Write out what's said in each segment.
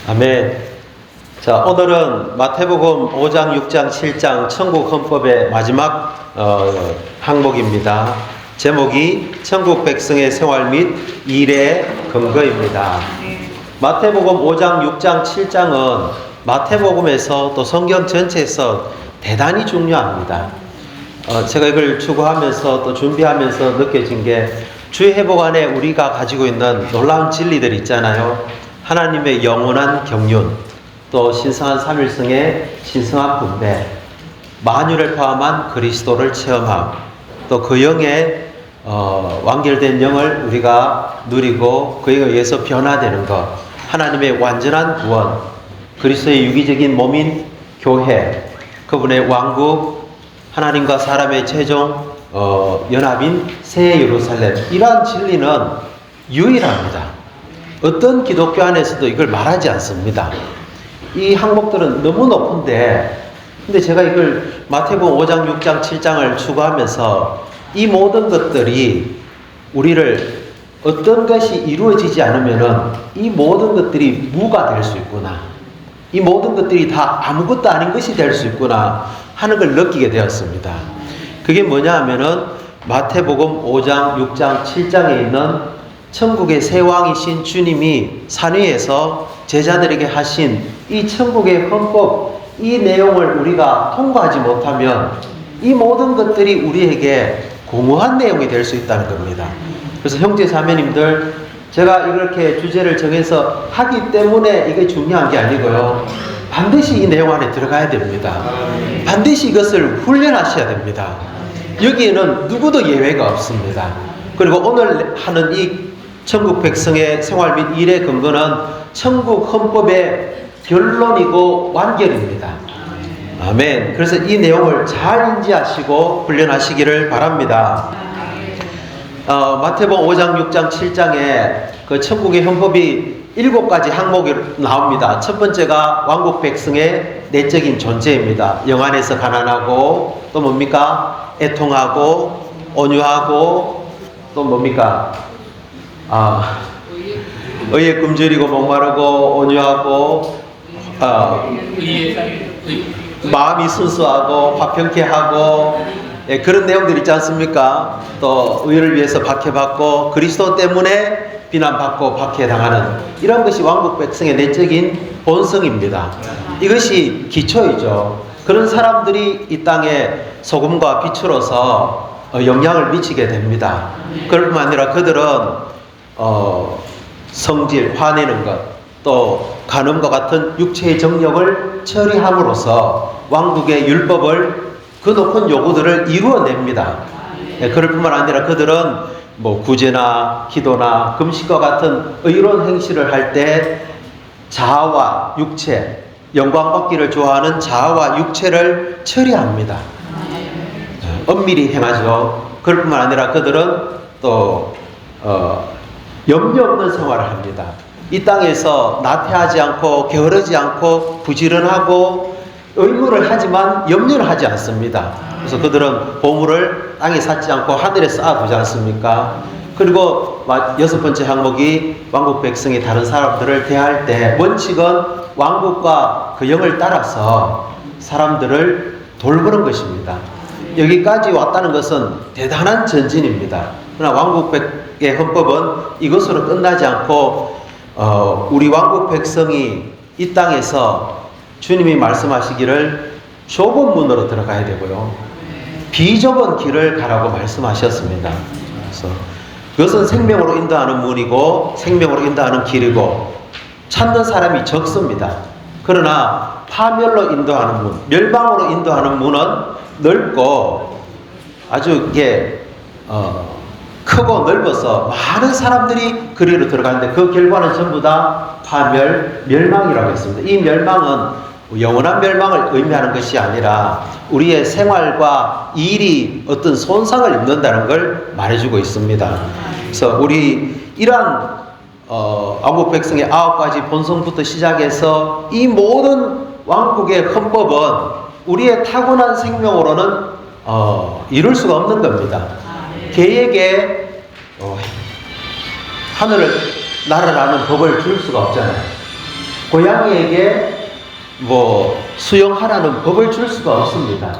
아멘. 자, 오늘은 마태복음 5장, 6장, 7장 천국 헌법의 마지막 항목입니다. 제목이 천국 백성의 생활 및 일의 근거입니다. 마태복음 5장, 6장, 7장은 마태복음에서 또 성경 전체에서 대단히 중요합니다. 제가 이걸 추구하면서 또 준비하면서 느껴진 게 주의 회복 안에 우리가 가지고 있는 놀라운 진리들 있잖아요. 하나님의 영원한 경륜, 또 신성한 삼일성의 신성한 분배, 만유를 포함한 그리스도를 체험함, 또 그 영의 완결된 영을 우리가 누리고 그에 의해서 변화되는 것, 하나님의 완전한 구원, 그리스도의 유기적인 몸인 교회, 그분의 왕국, 하나님과 사람의 최종 연합인 새 예루살렘, 이러한 진리는 유일합니다. 어떤 기독교 안에서도 이걸 말하지 않습니다. 이 항목들은 너무 높은데, 근데 제가 이걸 마태복음 5장, 6장, 7장을 추구하면서 이 모든 것들이 우리를 어떤 것이 이루어지지 않으면은 이 모든 것들이 무가 될 수 있구나, 이 모든 것들이 다 아무것도 아닌 것이 될 수 있구나 하는 걸 느끼게 되었습니다. 그게 뭐냐 하면은 마태복음 5장, 6장, 7장에 있는 천국의 새 왕이신 주님이 산 위에서 제자들에게 하신 이 천국의 헌법, 이 내용을 우리가 통과하지 못하면 이 모든 것들이 우리에게 공허한 내용이 될 수 있다는 겁니다. 그래서 형제 자매님들, 제가 이렇게 주제를 정해서 하기 때문에 이게 중요한 게 아니고요, 반드시 이 내용 안에 들어가야 됩니다. 반드시 이것을 훈련하셔야 됩니다. 여기에는 누구도 예외가 없습니다. 그리고 오늘 하는 이 천국 백성의 생활 및 일의 근거는 천국 헌법의 결론이고 완결입니다. 아멘. 그래서 이 내용을 잘 인지하시고 훈련하시기를 바랍니다. 마태복음 5장, 6장, 7장에 그 천국의 헌법이 7가지 항목이 나옵니다. 첫 번째가 왕국 백성의 내적인 존재입니다. 영 안에서 가난하고, 또 뭡니까? 애통하고, 온유하고, 또 뭡니까? 의에 굶주리고 목마르고 온유하고, 마음이 순수하고 화평케 하고, 그런 내용들 있지 않습니까? 또 의를 위해서 박해받고 그리스도 때문에 비난받고 박해당하는, 이런 것이 왕국 백성의 내적인 본성입니다. 이것이 기초이죠. 그런 사람들이 이 땅에 소금과 빛으로서 영향을 미치게 됩니다. 그럴 뿐만 아니라 그들은 성질, 화내는 것, 또 간음과 같은 육체의 정력을 처리함으로써 왕국의 율법을, 그 높은 요구들을 이루어냅니다. 그럴 뿐만 아니라 그들은 구제나 기도나 금식과 같은 의로운 행실을 할 때 자아와 육체, 영광 받기를 좋아하는 자아와 육체를 처리합니다. 엄밀히 행하죠. 그럴 뿐만 아니라 그들은 또 염려 없는 생활을 합니다. 이 땅에서 나태하지 않고 게으르지 않고 부지런하고 의무를 하지만 염려를 하지 않습니다. 그래서 그들은 보물을 땅에 쌓지 않고 하늘에 쌓아두지 않습니까? 그리고 6번째 항목이 왕국 백성이 다른 사람들을 대할 때 원칙은 왕국과 그 영을 따라서 사람들을 돌보는 것입니다. 여기까지 왔다는 것은 대단한 전진입니다. 그러나 왕국의 헌법은 이것으로 끝나지 않고 우리 왕국 백성이 이 땅에서 주님이 말씀하시기를 좁은 문으로 들어가야 되고요, 비좁은 길을 가라고 말씀하셨습니다. 그래서 그것은 생명으로 인도하는 문이고 생명으로 인도하는 길이고 찾는 사람이 적습니다. 그러나 파멸로 인도하는 문, 멸망으로 인도하는 문은 넓고 아주 이게 크고 넓어서 많은 사람들이 그리로 들어가는데 그 결과는 전부 다 파멸, 멸망이라고 했습니다. 이 멸망은 영원한 멸망을 의미하는 것이 아니라 우리의 생활과 일이 어떤 손상을 입는다는 걸 말해주고 있습니다. 그래서 우리 이러한 왕국 백성의 9가지 본성부터 시작해서 이 모든 왕국의 헌법은 우리의 타고난 생명으로는 이룰 수가 없는 겁니다. 개에게 하늘을 날아라는 법을 줄 수가 없잖아요. 고양이에게 수용하라는 법을 줄 수가 없습니다.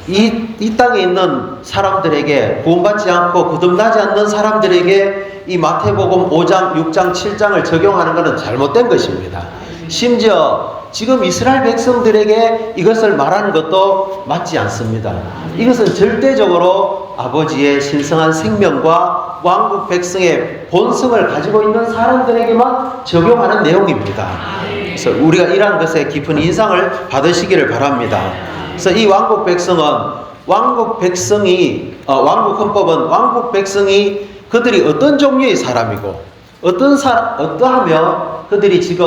이 땅에 있는 사람들에게, 구원받지 않고 거듭나지 않는 사람들에게 이 마태복음 5장, 6장, 7장을 적용하는 것은 잘못된 것입니다. 심지어 지금 이스라엘 백성들에게 이것을 말하는 것도 맞지 않습니다. 이것은 절대적으로 아버지의 신성한 생명과 왕국 백성의 본성을 가지고 있는 사람들에게만 적용하는 내용입니다. 그래서 우리가 이러한 것에 깊은 인상을 받으시기를 바랍니다. 그래서 이 왕국 백성은 왕국 헌법은 왕국 백성이 그들이 어떤 종류의 사람이고 어떠하며 그들이 지금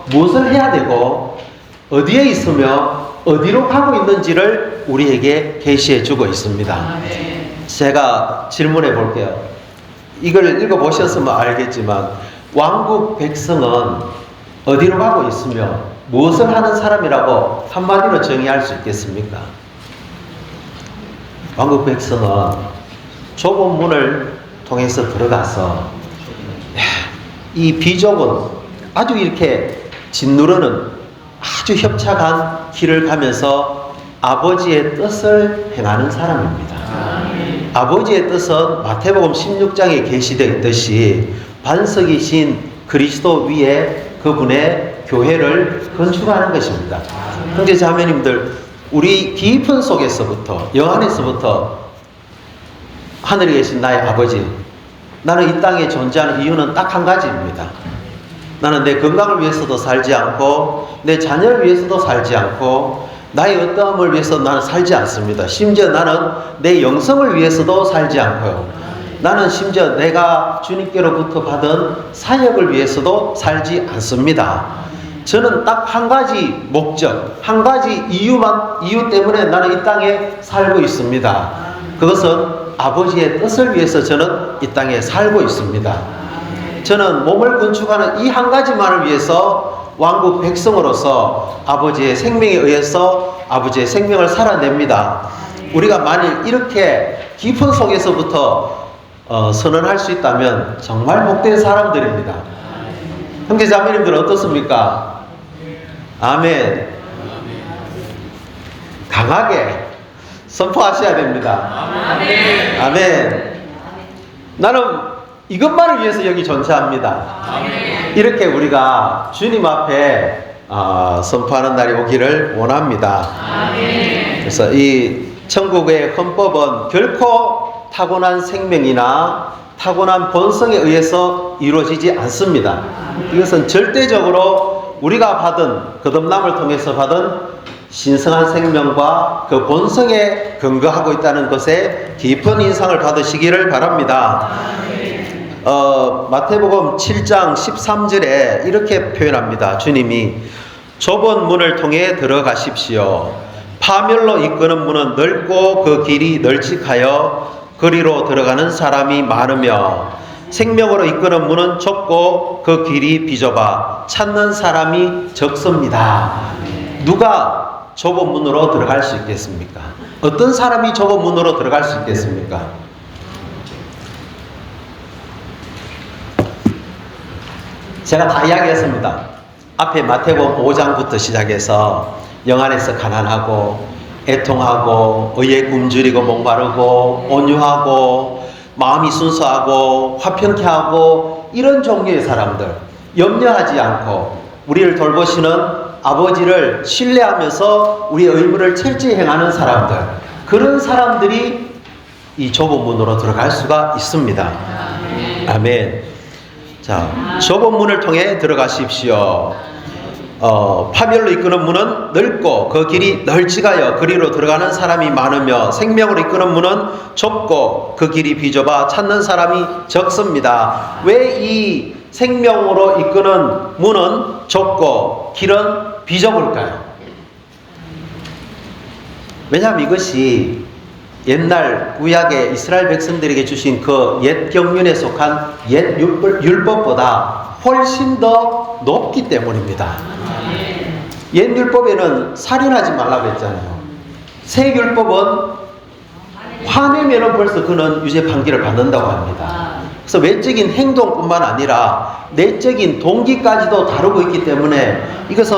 무엇을 해야 되고 어디에 있으며 어디로 가고 있는지를 우리에게 계시해 주고 있습니다. 제가 질문해 볼게요. 이걸 읽어보셨으면 알겠지만 왕국 백성은 어디로 가고 있으며 무엇을 하는 사람이라고 한마디로 정의할 수 있겠습니까? 왕국 백성은 좁은 문을 통해서 들어가서 이 비좁은 아주 이렇게 짓누르는 아주 협착한 길을 가면서 아버지의 뜻을 행하는 사람입니다. 아버지의 뜻은 마태복음 16장에 계시되어 있듯이 반석이신 그리스도 위에 그분의 교회를 건축하는 것입니다. 형제 자매님들, 우리 깊은 속에서부터, 영 안에서부터 하늘에 계신 나의 아버지, 나는 이 땅에 존재하는 이유는 딱 한 가지입니다. 나는 내 건강을 위해서도 살지 않고 내 자녀를 위해서도 살지 않고 나의 어떠함을 위해서 나는 살지 않습니다. 심지어 나는 내 영성을 위해서도 살지 않고요. 나는 심지어 내가 주님께로부터 받은 사역을 위해서도 살지 않습니다. 저는 딱 한 가지 목적, 한 가지 이유 때문에 나는 이 땅에 살고 있습니다. 그것은 아버지의 뜻을 위해서 저는 이 땅에 살고 있습니다. 저는 몸을 건축하는 이 한 가지만을 위해서 왕국 백성으로서 아버지의 생명에 의해서 아버지의 생명을 살아냅니다. 우리가 만일 이렇게 깊은 속에서부터 선언할 수 있다면 정말 복된 사람들입니다. 형제 자매님들 어떻습니까? 아멘. 강하게 선포하셔야 됩니다. 아멘. 나는 이것만을 위해서 여기 존재합니다. 이렇게 우리가 주님 앞에 선포하는 날이 오기를 원합니다. 그래서 이 천국의 헌법은 결코 타고난 생명이나 타고난 본성에 의해서 이루어지지 않습니다. 이것은 절대적으로 우리가 받은 거듭남을 통해서 받은 신성한 생명과 그 본성에 근거하고 있다는 것에 깊은 인상을 받으시기를 바랍니다. 마태복음 7장 13절에 이렇게 표현합니다. 주님이 좁은 문을 통해 들어가십시오. 파멸로 이끄는 문은 넓고 그 길이 널찍하여 그리로 들어가는 사람이 많으며 생명으로 이끄는 문은 좁고 그 길이 비좁아 찾는 사람이 적습니다. 누가 좁은 문으로 들어갈 수 있겠습니까? 어떤 사람이 좁은 문으로 들어갈 수 있겠습니까? 제가 다 이야기했습니다. 앞에 마태복음 5장부터 시작해서 영 안에서 가난하고 애통하고 의에 굶주리고 목마르고 온유하고 마음이 순수하고 화평케 하고 이런 종류의 사람들, 염려하지 않고 우리를 돌보시는 아버지를 신뢰하면서 우리의 의무를 철저히 행하는 사람들, 그런 사람들이 이 좁은 문으로 들어갈 수가 있습니다. 아멘. 자, 좁은 문을 통해 들어가십시오. 파멸로 이끄는 문은 넓고 그 길이 널찍하여 그리로 들어가는 사람이 많으며 생명으로 이끄는 문은 좁고 그 길이 비좁아 찾는 사람이 적습니다. 왜 이 생명으로 이끄는 문은 좁고 길은 비좁을까요? 왜냐하면 이것이 옛날 구약의 이스라엘 백성들에게 주신 그 옛 경륜에 속한 옛 율법보다 훨씬 더 높기 때문입니다. 옛 율법에는 살인하지 말라고 했잖아요. 새 율법은 화내면 벌써 그는 유죄 판결을 받는다고 합니다. 그래서 외적인 행동뿐만 아니라 내적인 동기까지도 다루고 있기 때문에 이것은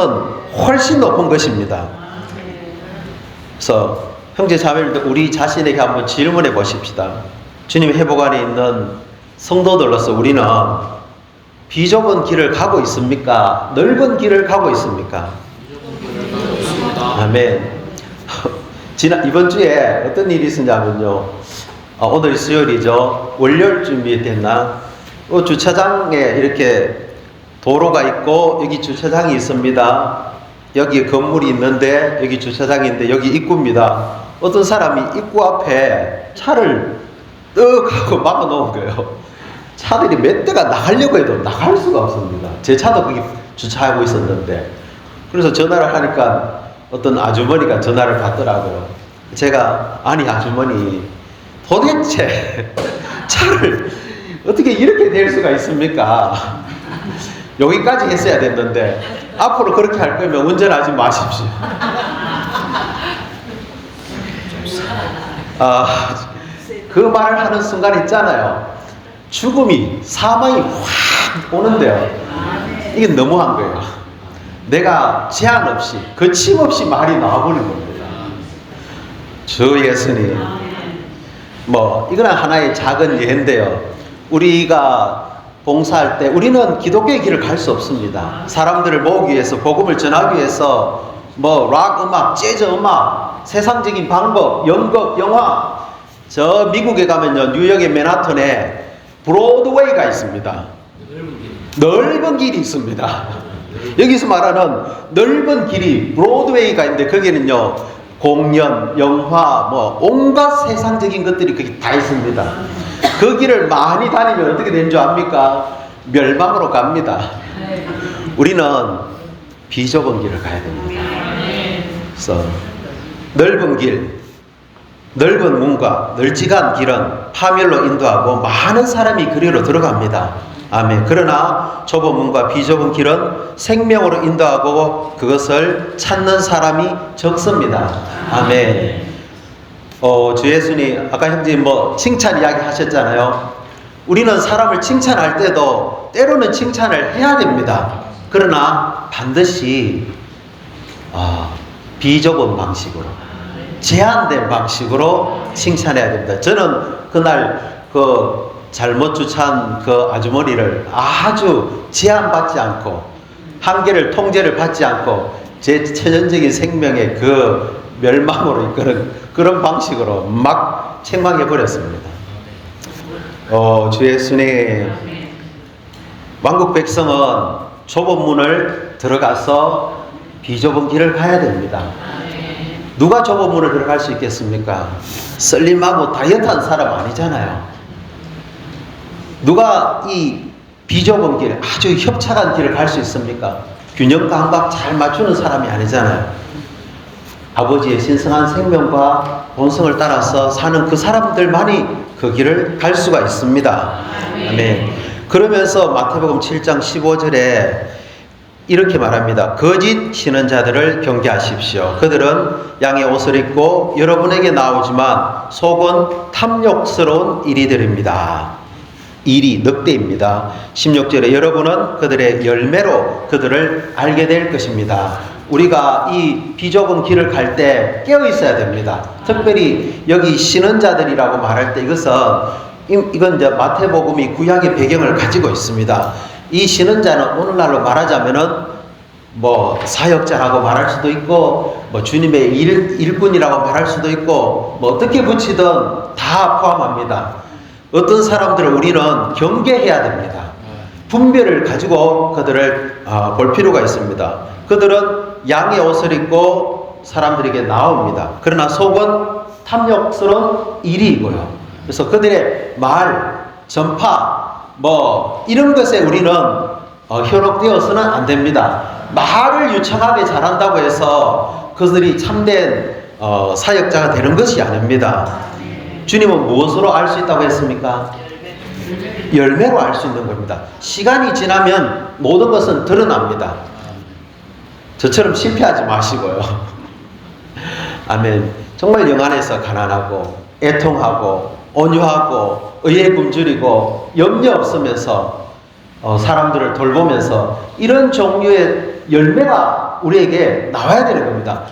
훨씬 높은 것입니다. 그래서 형제 자매들, 우리 자신에게 한번 질문해 보십시다. 주님 회복 안에 있는 성도들로서 우리는 비좁은 길을 가고 있습니까? 넓은 길을 가고 있습니까? 아멘. 이번 주에 어떤 일이 있었냐면요. 오늘 수요일이죠. 월요일 준비됐나? 주차장에 이렇게 도로가 있고 여기 주차장이 있습니다. 여기 건물이 있는데 여기 주차장인데 여기 입구입니다. 어떤 사람이 입구 앞에 차를 떡 하고 막아 놓은 거예요. 차들이 몇 대가 나가려고 해도 나갈 수가 없습니다. 제 차도 거기 주차하고 있었는데, 그래서 전화를 하니까 어떤 아주머니가 전화를 받더라고요. 제가, 아니 아주머니, 도대체 차를 어떻게 이렇게 될 수가 있습니까? 여기까지 했어야 됐는데 앞으로 그렇게 할 거면 운전하지 마십시오. 그 말을 하는 순간 있잖아요. 죽음이, 사망이 확 오는데요. 이게 너무한 거예요. 내가 제한 없이, 거침없이 말이 나와버린 겁니다. 주 예수님. 이거는 하나의 작은 예인데요. 우리가 봉사할 때 우리는 기독교의 길을 갈 수 없습니다. 사람들을 모으기 위해서, 복음을 전하기 위해서 락 음악, 재즈 음악, 세상적인 방법, 연극, 영화. 저 미국에 가면요, 뉴욕의 맨하튼에 브로드웨이가 있습니다. 넓은 길이 있습니다. 여기서 말하는 넓은 길이 브로드웨이가 있는데 거기는요, 공연, 영화, 온갖 세상적인 것들이 거기 다 있습니다. 그 길을 많이 다니면 어떻게 되는 줄 압니까? 멸망으로 갑니다. 우리는 비좁은 길을 가야 됩니다. 그래서 넓은 길, 넓은 문과 널찍한 길은 파멸로 인도하고 많은 사람이 그리로 들어갑니다. 아멘. 그러나 좁은 문과 비좁은 길은 생명으로 인도하고 그것을 찾는 사람이 적습니다. 아멘. 주 예수님, 아까 형제님 칭찬 이야기 하셨잖아요. 우리는 사람을 칭찬할 때도 때로는 칭찬을 해야 됩니다. 그러나 반드시 비좁은 방식으로, 제한된 방식으로 칭찬해야 됩니다. 저는 그날 잘못 주차한 그 아주머니를 아주 제한받지 않고, 한계를, 통제를 받지 않고 제 천연적인 생명의 그 멸망으로 이끄는 그런 방식으로 막 책망해 버렸습니다. 주 예수님, 왕국 백성은 좁은 문을 들어가서 비좁은 길을 가야 됩니다. 누가 좁은 문을 들어갈 수 있겠습니까? 슬림하고 다이어트한 사람 아니잖아요. 누가 이 비좁은 길, 아주 협착한 길을 갈 수 있습니까? 균형 감각 잘 맞추는 사람이 아니잖아요. 아버지의 신성한 생명과 본성을 따라서 사는 그 사람들만이 그 길을 갈 수가 있습니다. 아멘. 그러면서 마태복음 7장 15절에 이렇게 말합니다. 거짓 신언자들을 경계하십시오. 그들은 양의 옷을 입고 여러분에게 나오지만 속은 탐욕스러운 이리들입니다. 일이 늑대입니다. 16절에 여러분은 그들의 열매로 그들을 알게 될 것입니다. 우리가 이 비좁은 길을 갈 때 깨어 있어야 됩니다. 특별히 여기 신언자들이라고 말할 때 이건 이제 마태복음이 구약의 배경을 가지고 있습니다. 이 신언자는 오늘날로 말하자면은 사역자라고 말할 수도 있고 주님의 일꾼이라고 말할 수도 있고 어떻게 붙이든 다 포함합니다. 어떤 사람들을 우리는 경계해야 됩니다. 분별을 가지고 그들을 볼 필요가 있습니다. 그들은 양의 옷을 입고 사람들에게 나옵니다. 그러나 속은 탐욕스러운 일이고요. 그래서 그들의 말, 전파, 이런 것에 우리는 현혹되어서는 안 됩니다. 말을 유창하게 잘한다고 해서 그들이 참된 사역자가 되는 것이 아닙니다. 주님은 무엇으로 알 수 있다고 했습니까? 열매로 알 수 있는 겁니다. 시간이 지나면 모든 것은 드러납니다. 저처럼 실패하지 마시고요. 아멘. 정말 영 안에서 가난하고 애통하고 온유하고 의에 굶주리고 염려 없으면서 사람들을 돌보면서 이런 종류의 열매가 우리에게 나와야 되는 겁니다.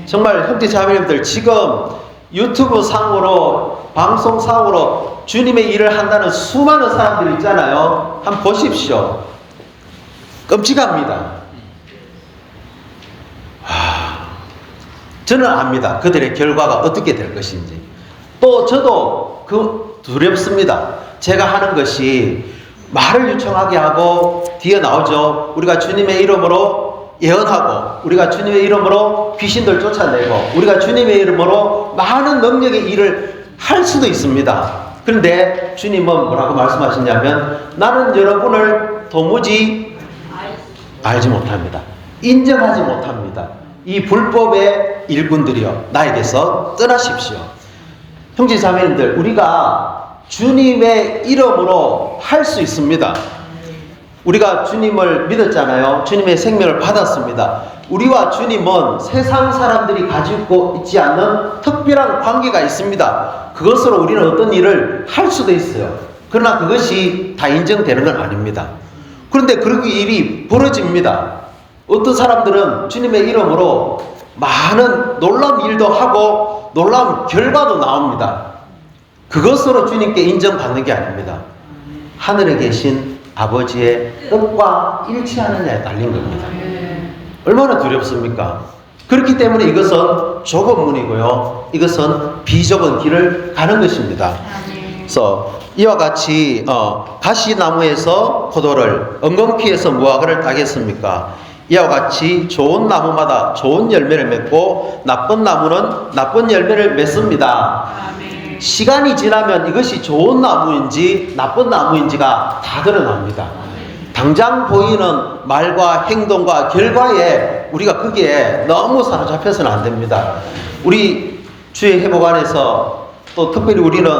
정말 형제 자매님들, 지금 유튜브 상으로 방송 상으로 주님의 일을 한다는 수많은 사람들이 있잖아요. 한번 보십시오. 끔찍합니다. 저는 압니다. 그들의 결과가 어떻게 될 것인지. 또 저도 두렵습니다. 제가 하는 것이 말을 유창하게 하고 뒤에 나오죠. 우리가 주님의 이름으로 예언하고, 우리가 주님의 이름으로 귀신들 쫓아내고, 우리가 주님의 이름으로 많은 능력의 일을 할 수도 있습니다. 그런데 주님은 뭐라고 말씀하시냐면, 나는 여러분을 도무지 알지 못합니다. 인정하지 못합니다. 이 불법의 일꾼들이여, 나에게서 떠나십시오. 형제 자매님들, 우리가 주님의 이름으로 할 수 있습니다. 우리가 주님을 믿었잖아요. 주님의 생명을 받았습니다. 우리와 주님은 세상 사람들이 가지고 있지 않는 특별한 관계가 있습니다. 그것으로 우리는 어떤 일을 할 수도 있어요. 그러나 그것이 다 인정되는 건 아닙니다. 그런데 그렇게 일이 벌어집니다. 어떤 사람들은 주님의 이름으로 많은 놀라운 일도 하고 놀라운 결과도 나옵니다. 그것으로 주님께 인정받는 게 아닙니다. 하늘에 계신 아버지의 뜻과 일치하느냐에 달린 겁니다. 얼마나 두렵습니까? 그렇기 때문에 이것은 좁은 문이고요, 이것은 비좁은 길을 가는 것입니다. 그래서 이와 같이 가시나무에서 포도를, 엉겅퀴에서 무화과를 따겠습니까? 이와 같이 좋은 나무마다 좋은 열매를 맺고 나쁜 나무는 나쁜 열매를 맺습니다. 시간이 지나면 이것이 좋은 나무인지 나쁜 나무인지가 다 드러납니다. 당장 보이는 말과 행동과 결과에 우리가 거기에 너무 사로잡혀서는 안 됩니다. 우리 주의 회복 안에서 또 특별히 우리는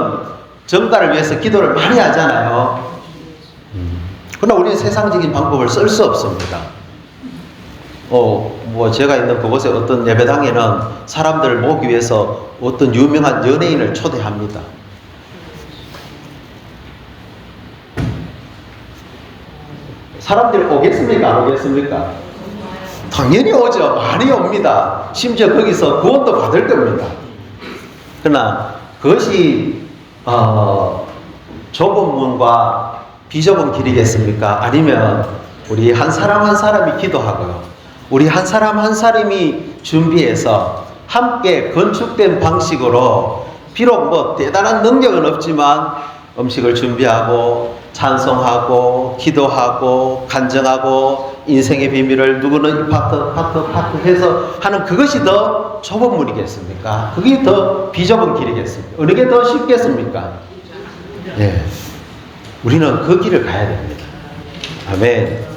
정가를 위해서 기도를 많이 하잖아요. 그러나 우리는 세상적인 방법을 쓸 수 없습니다. 제가 있는 그곳에 어떤 예배당에는 사람들을 모으기 위해서 어떤 유명한 연예인을 초대합니다. 사람들이 오겠습니까? 안 오겠습니까? 당연히 오죠. 많이 옵니다. 심지어 거기서 구원도 받을 겁니다. 그러나 그것이 좁은 문과 비좁은 길이겠습니까? 아니면 우리 한 사람 한 사람이 기도하고요, 우리 한 사람 한 사람이 준비해서 함께 건축된 방식으로, 비록 대단한 능력은 없지만 음식을 준비하고 찬송하고 기도하고 간증하고 인생의 비밀을 누구는 파트 해서 하는, 그것이 더 좁은 문이겠습니까? 그게 더 비좁은 길이겠습니까? 어느 게 더 쉽겠습니까? 예, 우리는 그 길을 가야 됩니다. 아멘.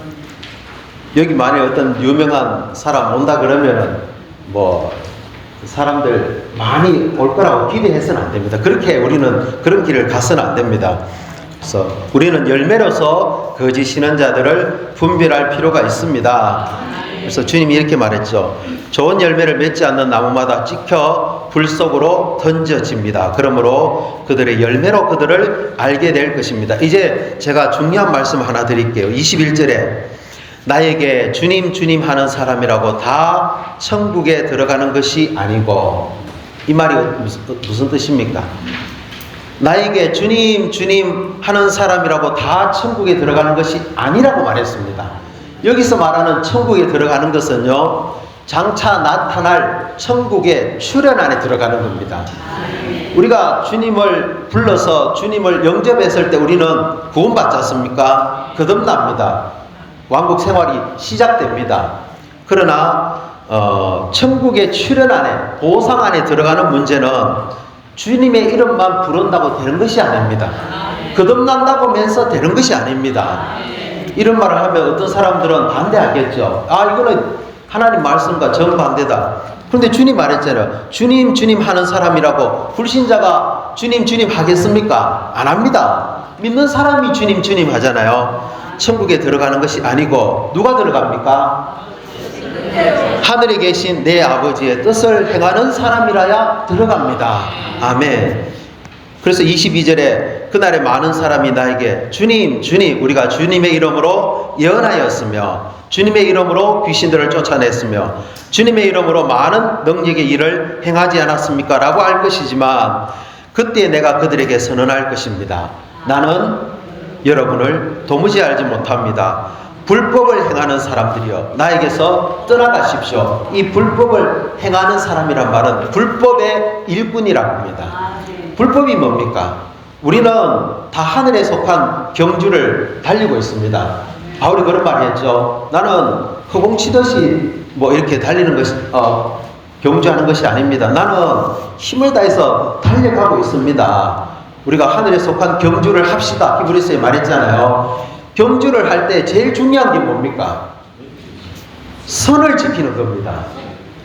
여기 만약에 어떤 유명한 사람 온다 그러면은 사람들 많이 올 거라고 기대해서는 안 됩니다. 그렇게 우리는 그런 길을 가서는 안 됩니다. 그래서 우리는 열매로서 거짓 신앙자들을 분별할 필요가 있습니다. 그래서 주님이 이렇게 말했죠. 좋은 열매를 맺지 않는 나무마다 찍혀 불 속으로 던져집니다. 그러므로 그들의 열매로 그들을 알게 될 것입니다. 이제 제가 중요한 말씀 하나 드릴게요. 21절에 나에게 주님 주님 하는 사람이라고 다 천국에 들어가는 것이 아니고, 이 말이 무슨 뜻입니까? 나에게 주님 주님 하는 사람이라고 다 천국에 들어가는 것이 아니라고 말했습니다. 여기서 말하는 천국에 들어가는 것은요, 장차 나타날 천국의 출현 안에 들어가는 겁니다. 우리가 주님을 불러서 주님을 영접했을 때 우리는 구원받지 않습니까? 거듭납니다. 왕국 생활이 시작됩니다. 그러나 천국의 출현 안에, 보상 안에 들어가는 문제는 주님의 이름만 부른다고 되는 것이 아닙니다. 거듭난다고 하면서 되는 것이 아닙니다. 이런 말을 하면 어떤 사람들은 반대하겠죠. 이거는 하나님 말씀과 정반대다. 그런데 주님 말했잖아요. 주님 주님 하는 사람이라고 불신자가 주님 주님 하겠습니까? 안 합니다. 믿는 사람이 주님 주님 하잖아요. 천국에 들어가는 것이 아니고 누가 들어갑니까? 하늘에 계신 내 아버지의 뜻을 행하는 사람이라야 들어갑니다. 아멘. 그래서 22절에 그날에 많은 사람이 나에게 주님 주님 우리가 주님의 이름으로 예언하였으며 주님의 이름으로 귀신들을 쫓아냈으며 주님의 이름으로 많은 능력의 일을 행하지 않았습니까? 라고 할 것이지만 그때 내가 그들에게 선언할 것입니다. 나는 여러분을 도무지 알지 못합니다. 불법을 행하는 사람들이여 나에게서 떠나가십시오. 이 불법을 행하는 사람이란 말은 불법의 일꾼이라고 합니다. 불법이 뭡니까? 우리는 다 하늘에 속한 경주를 달리고 있습니다. 바울이 그런 말 했죠. 나는 허공치듯이 이렇게 달리는 것이 경주하는 것이 아닙니다. 나는 힘을 다해서 달려가고 있습니다. 우리가 하늘에 속한 경주를 합시다. 히브리서에 말했잖아요. 경주를 할 때 제일 중요한 게 뭡니까? 선을 지키는 겁니다.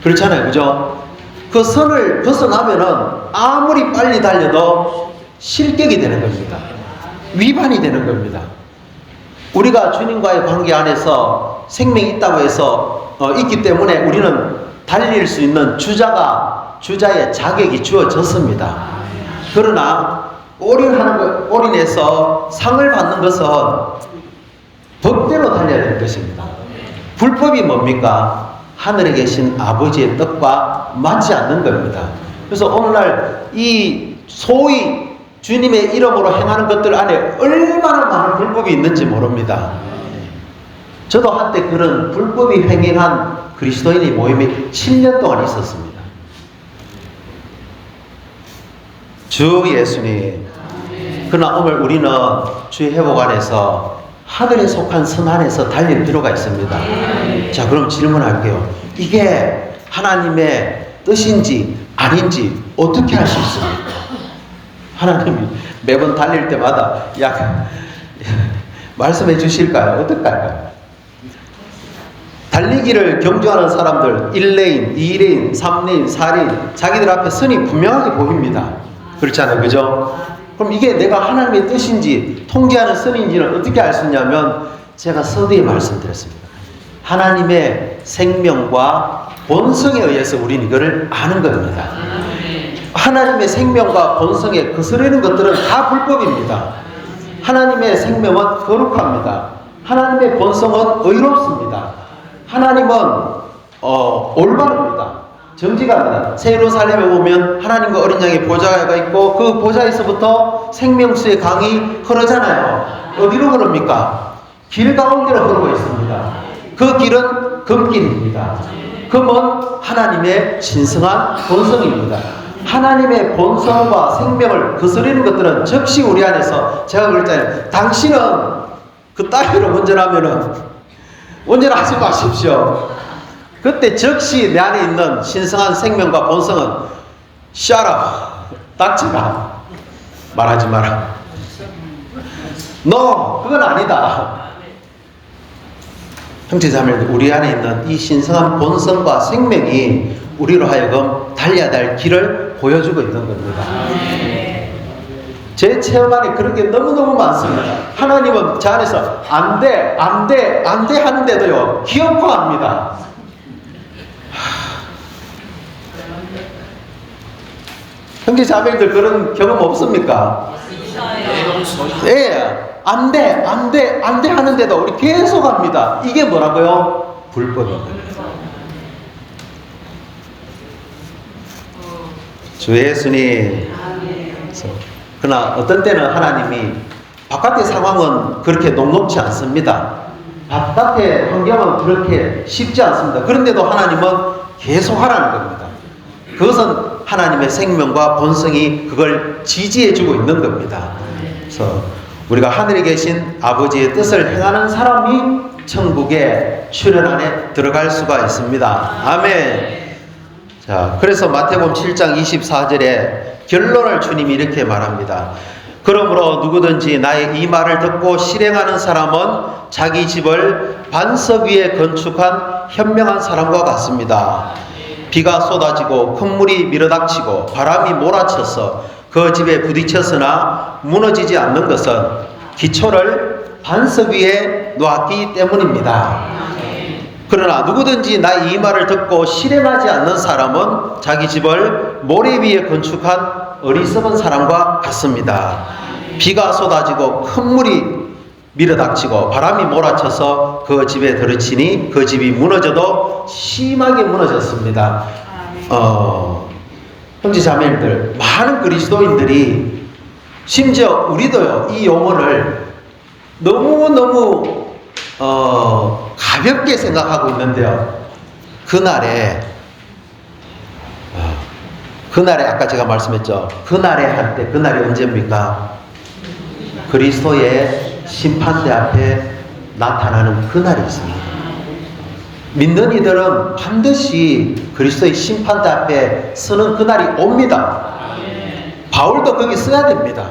그렇잖아요. 그죠? 그 선을 벗어나면은 아무리 빨리 달려도 실격이 되는 겁니다. 위반이 되는 겁니다. 우리가 주님과의 관계 안에서 생명이 있다고 해서 있기 때문에 우리는 달릴 수 있는 주자의 자격이 주어졌습니다. 그러나 올인해서 상을 받는 것은 법대로 달려야 되는 것입니다. 불법이 뭡니까? 하늘에 계신 아버지의 뜻과 맞지 않는 겁니다. 그래서 오늘날 이 소위 주님의 이름으로 행하는 것들 안에 얼마나 많은 불법이 있는지 모릅니다. 저도 한때 그런 불법이 횡행한 그리스도인의 모임에 7년 동안 있었습니다. 주 예수님. 그러나 오늘 우리는 주의 회복 안에서 하늘에 속한 선 안에서 달릴 필요가 있습니다. 자, 그럼 질문할게요. 이게 하나님의 뜻인지 아닌지 어떻게 할 수 있습니까? 하나님이 매번 달릴 때마다 말씀해 주실까요? 어떨까요? 달리기를 경주하는 사람들 1레인, 2레인, 3레인, 4레인 자기들 앞에 선이 분명하게 보입니다. 그렇잖아요. 그죠? 그럼 이게 내가 하나님의 뜻인지 통제하는 선인지는 어떻게 알 수 있냐면 제가 서두에 말씀드렸습니다. 하나님의 생명과 본성에 의해서 우리는 이거를 아는 겁니다. 하나님의 생명과 본성에 거스르는 것들은 다 불법입니다. 하나님의 생명은 거룩합니다. 하나님의 본성은 의롭습니다. 하나님은 올바릅니다. 정직합니다. 새 예루살렘에 보면 하나님과 어린 양의 보좌가 있고 그 보좌에서부터 생명수의 강이 흐르잖아요. 어디로 흐릅니까? 길 가운데로 흐르고 있습니다. 그 길은 금길입니다. 금은 하나님의 신성한 본성입니다. 하나님의 본성과 생명을 거스르는 것들은 즉시 우리 안에서 제가 그랬잖아요. 당신은 그 따위로 운전하지 마십시오. 그때 즉시 내 안에 있는 신성한 생명과 본성은 shut up, 닥쳐라, 말하지 마라. No, 그건 아니다. 형제자매들, 우리 안에 있는 이 신성한 본성과 생명이 우리로 하여금 달려야 될 길을 보여주고 있는 겁니다. 제 체험 안에 그런 게 너무너무 많습니다. 하나님은 저 안에서 안 돼 하는데도요 기어코합니다. 형제 자매들 그런 경험 없습니까? 예, 안 돼 하는데도 우리 계속 합니다. 이게 뭐라고요? 불법입니다. 주 예수님. 그러나 어떤 때는 하나님이 바깥의 상황은 그렇게 녹록지 않습니다. 바깥의 환경은 그렇게 쉽지 않습니다. 그런데도 하나님은 계속 하라는 겁니다. 그것은 하나님의 생명과 본성이 그걸 지지해주고 있는 겁니다. 그래서 우리가 하늘에 계신 아버지의 뜻을 행하는 사람이 천국의 출현 안에 들어갈 수가 있습니다. 아멘. 자, 그래서 마태복음 7장 24절에 결론을 주님이 이렇게 말합니다. 그러므로 누구든지 나의 이 말을 듣고 실행하는 사람은 자기 집을 반석 위에 건축한 현명한 사람과 같습니다. 비가 쏟아지고 큰 물이 밀어닥치고 바람이 몰아쳐서 그 집에 부딪혔으나 무너지지 않는 것은 기초를 반석 위에 놓았기 때문입니다. 그러나 누구든지 나의 이 말을 듣고 실행하지 않는 사람은 자기 집을 모래 위에 건축한 어리석은 사람과 같습니다. 비가 쏟아지고 큰 물이 밀어닥치고 바람이 몰아쳐서 그 집에 들이치니 그 집이 무너져도 심하게 무너졌습니다. 형제 자매님들, 많은 그리스도인들이 심지어 우리도요, 이 용어를 너무너무 가볍게 생각하고 있는데요. 그날에 아까 제가 말씀했죠. 그날에 할 때, 그날이 언제입니까? 그리스도의 심판대 앞에 나타나는 그날이 있습니다. 믿는 이들은 반드시 그리스도의 심판대 앞에 서는 그날이 옵니다. 바울도 거기 서야 됩니다.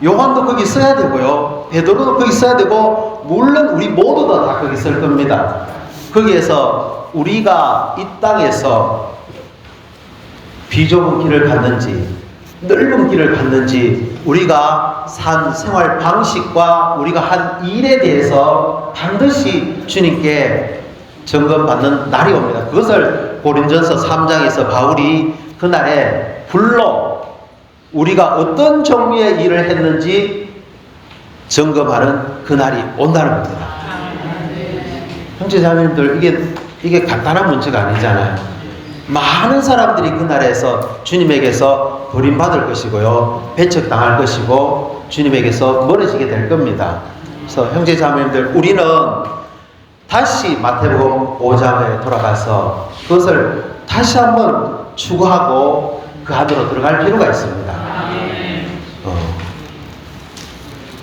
요한도 거기 서야 되고요. 베드로도 거기 서야 되고, 물론 우리 모두도 다 거기 설 겁니다. 거기에서 우리가 이 땅에서 비좁은 길을 갔는지 넓은 길을 갔는지, 우리가 산 생활 방식과 우리가 한 일에 대해서 반드시 주님께 점검받는 날이 옵니다. 그것을 고린전서 3장에서 바울이 그날에 불러 우리가 어떤 종류의 일을 했는지 점검하는 그날이 온다는 겁니다. 형제 자매님들, 이게 간단한 문제가 아니잖아요. 많은 사람들이 그날에서 주님에게서 버림받을 것이고요, 배척당할 것이고, 주님에게서 멀어지게 될 겁니다. 그래서 형제 자매님들, 우리는 다시 마태복음 5장에 돌아가서 그것을 다시 한번 추구하고 그 안으로 들어갈 필요가 있습니다.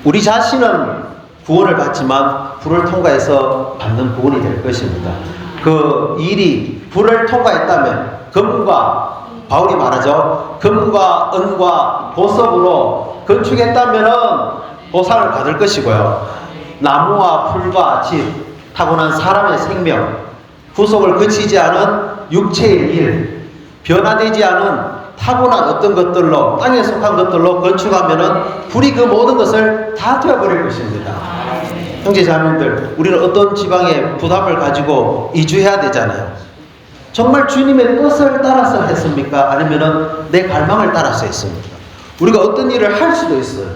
우리 자신은 구원을 받지만 불을 통과해서 받는 구원이 될 것입니다. 그 일이 불을 통과했다면, 금과, 바울이 말하죠, 금과 은과 보석으로 건축했다면 보상을 받을 것이고요, 나무와 풀과 집, 타고난 사람의 생명, 구속을 거치지 않은 육체의 일, 변화되지 않은 타고난 어떤 것들로, 땅에 속한 것들로 건축하면은 불이 그 모든 것을 다 태워버릴 것입니다. 형제 자매님들, 우리는 어떤 지방에 부담을 가지고 이주해야 되잖아요. 정말 주님의 뜻을 따라서 했습니까? 아니면은 내 갈망을 따라서 했습니까? 우리가 어떤 일을 할 수도 있어요.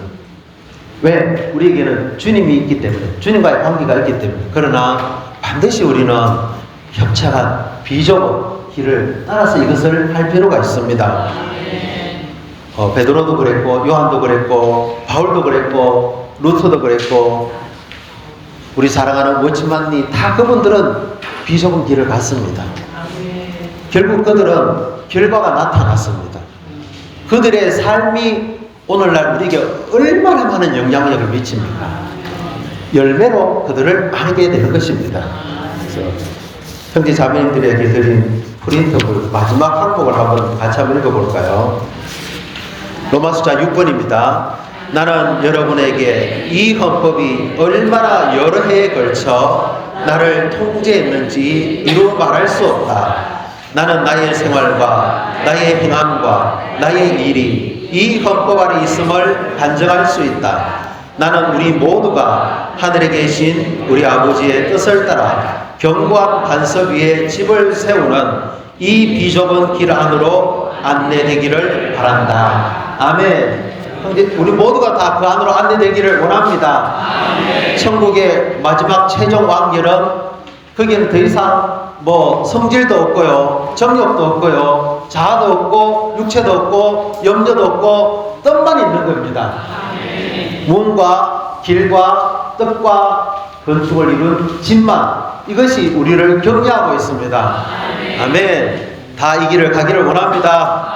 왜? 우리에게는 주님이 있기 때문에, 주님과의 관계가 있기 때문에. 그러나 반드시 우리는 협착한 비좁은 길을 따라서 이것을 할 필요가 있습니다. 베드로도 그랬고, 요한도 그랬고, 바울도 그랬고, 루터도 그랬고, 우리 사랑하는 워치만니, 다 그분들은 비좁은 길을 갔습니다. 결국 그들은 결과가 나타났습니다. 그들의 삶이 오늘날 우리에게 얼마나 많은 영향력을 미칩니까? 열매로 그들을 알게 되는 것입니다. 그래서 형제 자매님들에게 드린 프린트볼 마지막 항목을 한번 같이 한번 읽어볼까요? 로마서자 6번입니다. 나는 여러분에게 이 헌법이 얼마나 여러 해에 걸쳐 나를 통제했는지 이루 말할 수 없다. 나는 나의 생활과 나의 행함과 나의 일이 이 헌법 아래 있음을 반증할 수 있다. 나는 우리 모두가 하늘에 계신 우리 아버지의 뜻을 따라 견고한 반석 위에 집을 세우는 이 비좁은 길 안으로 안내되기를 바란다. 아멘. 우리 모두가 다 그 안으로 안내되기를 원합니다. 아멘. 천국의 마지막 최종 완결은, 거기는 더 이상 성질도 없고요, 정욕도 없고요, 자아도 없고, 육체도 없고, 염려도 없고, 뜻만 있는 겁니다. 아멘. 문과 길과 뜻과 건축을 이룬 집만, 이것이 우리를 격려하고 있습니다. 아멘. 아멘. 다 이 길을 가기를 원합니다.